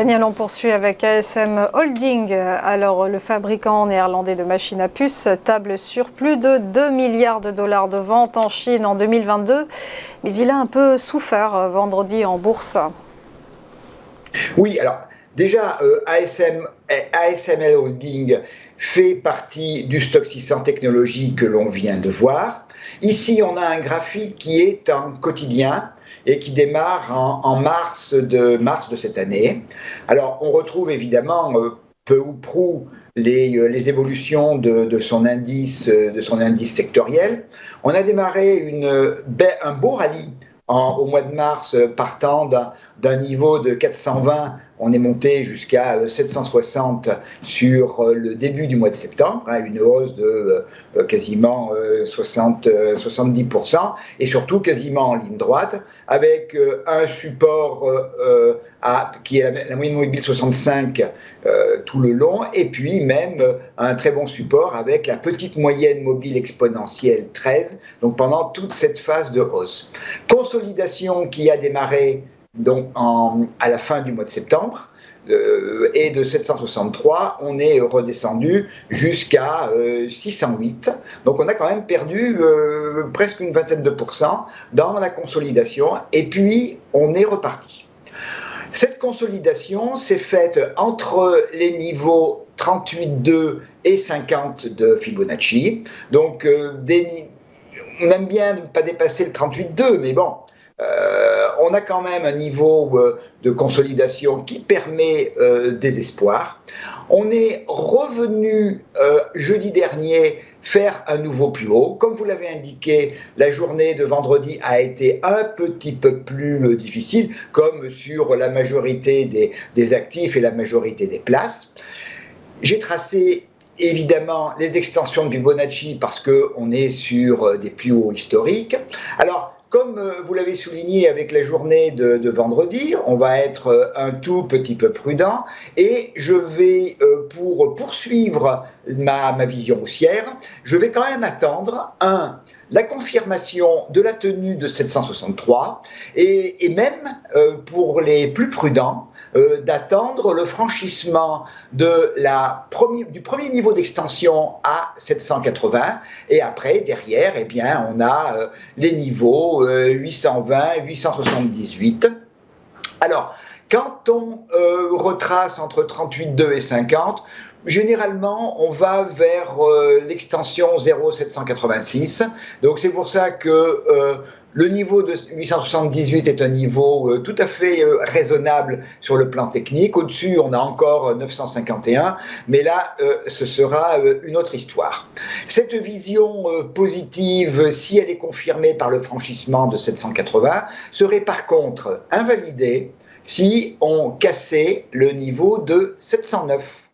Daniel, on poursuit avec ASM Holding. Alors, le fabricant néerlandais de machines à puces table sur plus de 2 milliards de dollars de ventes en Chine en 2022, mais il a un peu souffert vendredi en bourse. Oui, alors déjà, ASML Holding fait partie du stock 600 technologies que l'on vient de voir. Ici, on a un graphique qui est en quotidien et qui démarre en mars de cette année. Alors, on retrouve évidemment peu ou prou les évolutions de son indice sectoriel. On a démarré un beau rallye au mois de mars, partant d'un niveau de 420, on est monté jusqu'à 760 sur le début du mois de septembre, une hausse de quasiment 70%, et surtout quasiment en ligne droite, avec un support qui est la moyenne mobile 65 tout le long, et puis même un très bon support avec la petite moyenne mobile exponentielle 13, donc pendant toute cette phase de hausse. Consolidation qui a démarré donc à la fin du mois de septembre, et de 763, on est redescendu jusqu'à 608. Donc on a quand même perdu presque une vingtaine de pourcents dans la consolidation, et puis on est reparti. Cette consolidation s'est faite entre les niveaux 38,2 et 50 de Fibonacci. Donc on aime bien ne pas dépasser le 38,2, mais bon, on a quand même un niveau de consolidation qui permet des espoirs. On est revenu jeudi dernier faire un nouveau plus haut. Comme vous l'avez indiqué, la journée de vendredi a été un petit peu plus difficile, comme sur la majorité des actifs et la majorité des places. J'ai tracé évidemment les extensions du Fibonacci parce qu'on est sur des plus hauts historiques. Alors, comme vous l'avez souligné avec la journée de vendredi, on va être un tout petit peu prudent, et je vais, pour poursuivre ma vision haussière, je vais quand même attendre la confirmation de la tenue de 763, et même pour les plus prudents, d'attendre le franchissement du premier niveau d'extension à 780, et après, derrière, eh bien, on a les niveaux 820, 878. Alors, quand on retrace entre 38,2 et 50, généralement, on va vers l'extension 0,786. Donc, c'est pour ça que le niveau de 878 est un niveau tout à fait raisonnable sur le plan technique. Au-dessus, on a encore 951, mais là, ce sera une autre histoire. Cette vision positive, si elle est confirmée par le franchissement de 780, serait par contre invalidée si on cassait le niveau de 709.